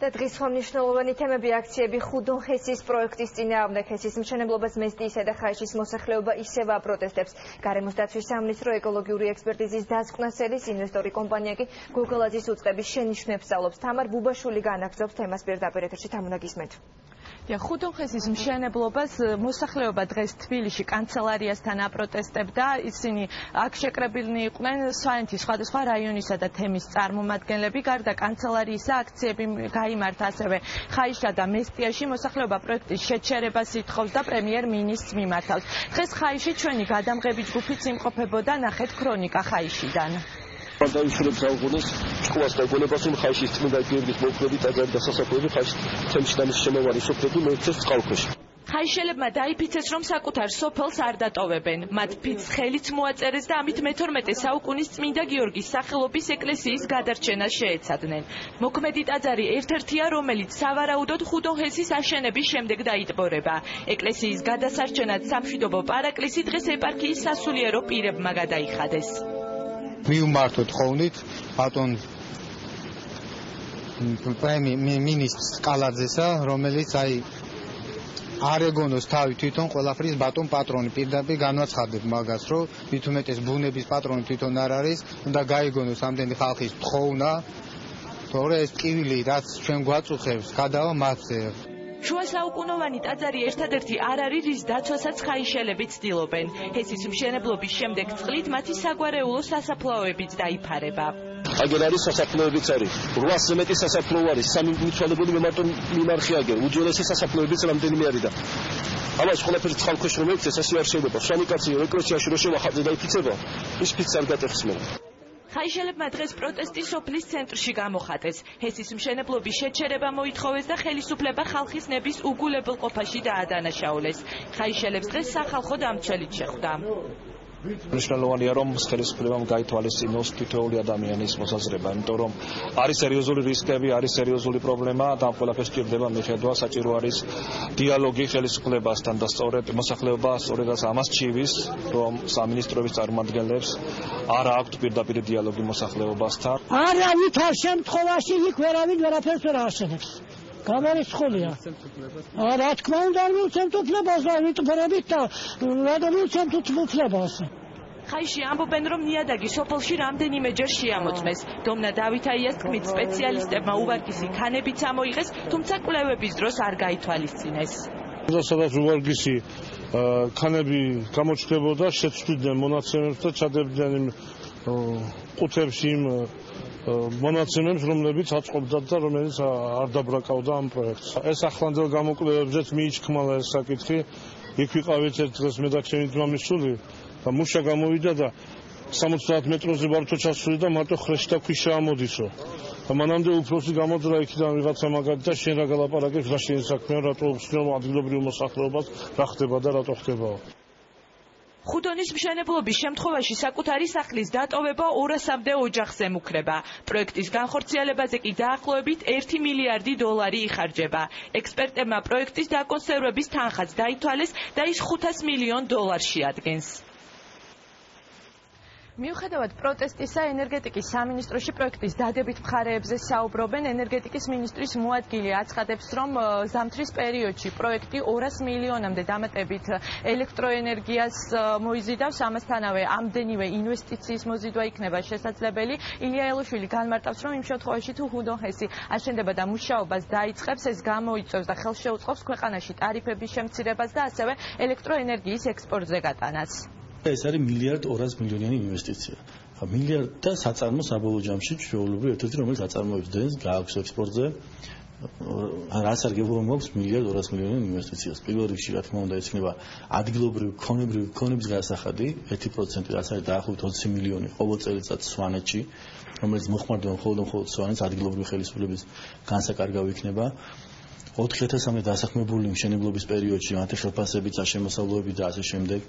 და დღის მნიშვნელოვანი თემები აქციები ხუდონხესის პროექტის წინააღმდეგ ჰესის მშენებლობას მესტიისა და ხაიშის მოსახლეობა ისევ აპროტესტებს. გარემოს დაცვის სამინისტრო ეკოლოგიური ექსპერტიზის დასკვნას ელის ინვესტორი კომპანია კი გოგოლაძის უწყების შენიშვნებს სწავლობს. თამარ ბუბაშვილი განაგრძობს თემას პირდაპირ ეთერში. თამუნაგისმეთ. ხუდონხესის მშენებლობას მოსახლეობა დღეს თბილისში კანცელარიასთან აპროტესტებდა. ისინი აქ შეკრებილნი იყვნენ სვანეთის სხვადასხვა რაიონისა და თემის წარმომადგენლები. გარდა კანცელარიისა აქციები გაიმართა ასევე ხაიშსა და მესტიაში. მოსახლეობა პროექტის შეჩერებას ითხოვს და პრემიერ-მინისტრს მიმართავს. დღეს ხაიში ჩვენი გადამღები ჯგუფიც იმყოფებოდა. ნახეთ ქრონიკა ხაიშიდან. დაიშურებს აუღუნეს ჭკუას და გონებას რომ ხაიშის წმინდა გიორგის მოქმედი ტაძარი და სასაფლაოები ხაიშის თემში და მის შემოვარი სოფლები მოექცეს წყალქვეშ. ხაიშელებმა დაიფიცეს რომ საკუთარ სოფელს არ დატოვებენ. მათ ფიცს ხელით მოაწერეს და ამით მე-12 საუკუნის წმინდა გიორგის სახელობის ეკლესიის გადარჩენას შეეცადნენ. მოქმედი ტაძარი ერთ-ერთია, რომელიც სავარაუდოდ ხუდონხესის აშენების შემდეგ დაიტბორება. ეკლესიის გადასარჩენად სამშვიდობო პარაკლისი დღეს ეპარქიის სასულიერო პირებმა გადაიხადეს. მივმართოთ ხოვნით ბატონ პრემიერ-მინისტრს კალაძესა, რომელიც არ ეგონოს თავი თვითონ ყველაფრის ბატონ პატრონი. პირდაპირ განვაცხადებ მაგას, რომ მით უმეტეს ბუნების პატრონი თვითონ არ არის, უნდა გაიგონოს ამდენი ხალხის თხოვნა, თორე ეს ტკივილი რაც ჩვენ გვაწუხებს, გადავა მათზე. შუა საუკუნოვანი ტაძარი ერთადერთი არ არის, რის დაცვასაც ხაიშელები ცდილობენ. ჰესის მშენებლობის შემდეგ წყლით მათი საგვარეულო სასაფლაოებიც დაიფარება. აგერ არის სასაფლაოებიც არის. 800-ზე მეტი სასაფლაო არის. სამი მიცვალებული მემარტო მიმარხი აგერ. უძველესი სასაფლაოებიც რამდენიმე არის და ამას ყველაფერს წყალქვეშ რომ ექცეს, ასე არ შეიძლება. სვანი კაცი ეკლესიაში რო შევახადე და იფიცება, ის ფიცს არ გატეხსმენ. ხაიშელებმა დღეს პროტესტი სოფლის ცენტრში გამოხატეს. ჰესის მშენებლობის შეჩერება მოითხოვეს და ხელისუფლება ხალხის ნების უგულებელყოფაში დაადანაშაულეს. ხაიშელებს დღეს სახალხო დამცველით შეხვდა. მნიშვნელოვანია რომ ხელისუფლებამ გაითვალისწინოს თითოეული ადამიანის მოსაზრება, იმიტომ რომ არის სერიოზული რისკები, არის სერიოზული პრობლემა და ამ ყველაფერს სჭირდება მიხედვა, საჭირო არის დიალოგი ხელისუფლებასთან და სწორედ მოსახლეობა სწორედაც ამას ჩივის, რომ სამინისტროების წარმომადგენლებს არ აქვთ პირდაპირ დიალოგი მოსახლეობასთან. არავითარ შემთხვევაში იქ ვერაფერს ვერ ააშენებს. გამორიცხულია. რა თქმა უნდა, მივცემთ უფლებას, ვიტყურებით და რადგან მივცემთ უფლებას. ხაიში ამბობენ, რომ ნიადაგი სოფელში რამდენიმეჯერ შეამოწმეს. დომნა დავითაიას თქმით, სპეციალისტებმა უვარგისი ქანებიც ამოიღეს, თუმცა კვლევების დროს არ გაითვალისწინეს. სადაც უვარგისი ქანები გამოჩნდებოდა, შეცვლიდნენ მონაცემებს და ჩადებდნენ ყუთებში იმ მონაცემებს, რომლებიც აწყობდათ და რომელიც არ დაბრაკავდა ამ პროექტს. ეს ახლანდელ გამოკვლევებზეც მიიჩქმალა ეს საკითხი. იქ ვიყავით ერთ დღეს მე და ჩემი ძმამისული და მუშა გამოვიდა და 70 მეტროზე ვართო ჩასული და მარტო ხრეში და ქვიშა ამოდისო. და მანამდე უფროსი გამოდრა იქიდან ვიღაცა მაგარი და შენ რა გალაპარაკებს, რა შენი საქმეა, რატო უხსნელ ადგილობრივ მოსახლეობას, რა ხდება და რატო ხდებაო. ხუდონის მშენებლობის შემთხვევაში საკუთარი სახლის დატოვება 200-მდე ოჯახს ემუქრება. პროექტის განხორციელებაზე კი დაახლოებით 1 მილიარდი დოლარი იხარჯება. ექსპერტებმა პროექტის დაკონსერვების თანხაც დაითვალეს და ის 500 მილიონ დოლარს შეადგენს. მიუხედავად პროტესტისა, ენერგეტიკის სამინისტროში პროექტის დადებით მხარეებზე საუბრობენ. ენერგეტიკის მინისტრის მოადგილე აცხადებს, რომ ზამთრის პერიოდში პროექტი 200 მილიონამდე დამატებით ელექტროენერგიას მოიზიდავს. ამასთანავე ამდენივე ინვესტიციის მოზიდვა იქნება შესაძლებელი. ილია ელოშვილი განმარტავს, რომ იმ შემთხვევაში თუ ხუდონხესი აშენდება და მუშაობას დაიწყებს, ეს გამოიწვევს და ხელშეუწყობს ქვეყანაში ტარიფების შემცირებას და ასევე ელექტროენერგიის ექსპორტზე გატანას. ეს არის 1.2 მილიარდიანი ინვესტიცია. მილიარდ და საწარმო საბოლოო ჯამში ჩვეულებრივ ერთ-ერთი რომელიც აწარმოებს დენს გააქვს ექსპორტზე. რაც არგებულო მოაქვს 1.2 მილიარდიანი ინვესტიციას. პირველ რიგში რა თქმა უნდა ეცნება ადგილობრივ ქონების გასახადი 1%, რაც არის დაახლოებით 20 მილიონი ყოველ წელიწადს სვანეთში, რომელიც მოხმარდება მხოლოდ სვანეთს ადგილობრივი ხელისუფლების განსაკარგავი იქნება. 4000-მდე დასაქმებული მშენებლობის პერიოდში მათი ხელფასებიც, შემოსავლოები და ასე შემდეგ.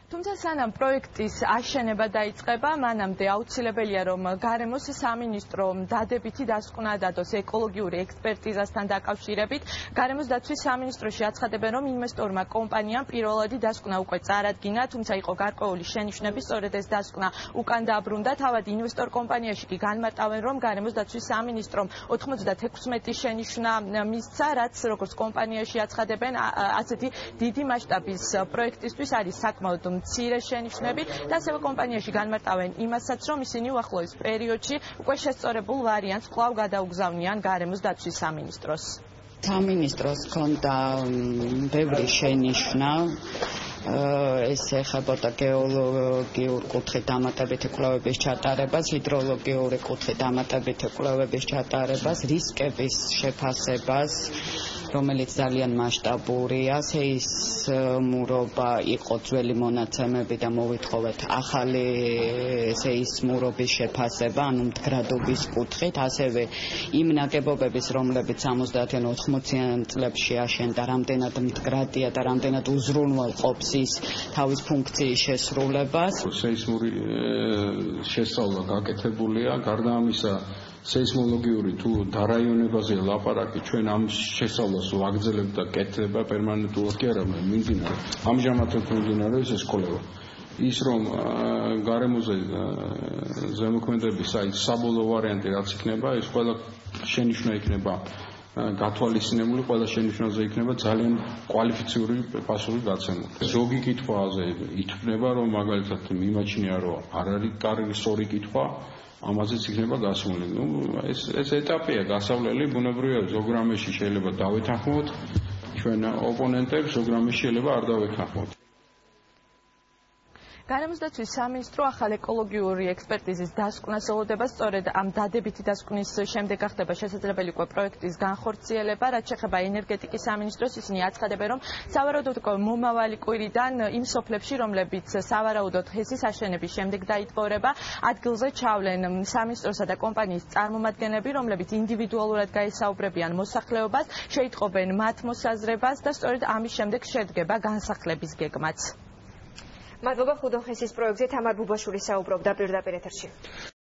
თუმცა სანამ პროექტის აშენება დაიწყება, მანამდე აუცილებელია, რომ გარემოს სამინისტრო დადებითი დასკვნა დადოს ეკოლოგიური ექსპერტიზასთან დაკავშირებით. გარემოს დაცვის სამინისტროში აცხადებენ, რომ ინვესტორმა კომპანიამ პირველადი დასკვნა უკვე წარადგინა, თუმცა იყო გარკვეული შენიშვნები, სწორედ ეს დასკვნა უკან დაბრუნდა. თავად ინვესტორ კომპანიაში კი განმარტავენ, რომ გარემოს დაცვის სამინისტრომ 96 შენიშვნა მისცა, რაც როგორც კომპანიაში აცხადებენ, ასეთი დიდი მასშტაბის პროექტისთვის არის საკმაოდ მცირე შენიშვნები და ასევე კომპანიაში განმარტავენ იმასაც, რომ ისინი უახლოეს პერიოდში უკვე შესწორებულ ვარიანტს კვლავ გადაუგზავნიან გარემოს დაცვის სამინისტროს. სამინისტროს ჰქონდა ბევრი შენიშვნა, ეს ეხებოდა გეოლოგიურ კუთხით დამატებითი კვლევების ჩატარებას, ჰიდროლოგიური კუთხით დამატებითი კვლევების ჩატარებას, რისკების შეფასებას, რომელიც ძალიან მასშტაბურია, სეისმურობა იყო ძველი მონაცემები და მოვითხოვეთ ახალი სეისმურობის შეფასება, ანუ მდგრადობის კუთხით, ასევე იმ ნაგებობების, რომლებიც 70-80 წლებში აშენდა, რამდენად მდგრადია და რამდენად უზრუნველყოფს ის თავის ფუნქციის შესრულებას. სეისმური შესწავლა გაკეთებულია, გარდა ამისა სეისმოლოგიური თუ დარაიონებაზე ლაპარაკი ჩვენ ამ შესწავლას ვაგრძელებთ და კეთდება პერმანენტულად კი არა მიმდინარე. ამჟამად მიმდინარეობს ეს კვლევა. ის რომ გარემოზე ზემოქმედების აი საბოლოო ვარიანტი რაც იქნება, ეს ყველა შენიშვნა იქნება გათვალისწინებული, ყველა შენიშვნაზე იქნება ძალიან კვალიფიციური პასუხი გაცემული. ზოგი კითხვაზე ითვლება, რომ მაგალითად მიმაჩნია, რომ არ არის კარგი სწორი კითხვა, ამაზეც იქნება გასული. ეს ეტაპია გასავლელი, ბუნებრივია ზოგ რამეში შეიძლება დავეთანხმოთ ჩვენ ოპონენტებს, ზოგ რამეში შეიძლება არ დავეთანხმოთ. გარემოს დაცვის სამინისტრო ახალ ეკოლოგიური ექსპერტიზის დასკვნას ელოდება, სწორედ ამ დადებითი დასკვნის შემდეგ გახდება შესაძლებელი უკვე პროექტის განხორციელება, რაც შეეხება ენერგეტიკის სამინისტროს, ისინი აცხადებენ, რომ სავარაუდოდ მომავალი კვირიდან იმ სოფლებში, რომლებიც სავარაუდოდ ჰესის აშენების შემდეგ დაიტბორება, ადგილზე ჩავლენ სამინისტროსა და კომპანიის წარმომადგენლები, რომლებიც ინდივიდუალურად გაესაუბრებიან მოსახლეობას, შეიტყობენ მათ მოსაზრებას და სწორედ ამის შემდეგ შედგება განსახლების გეგმაც. მადლობა ხუდონ ხესის პროექტზე თამარ ბუბაშვილი საუბრობდა პირდაპირ ეთერში.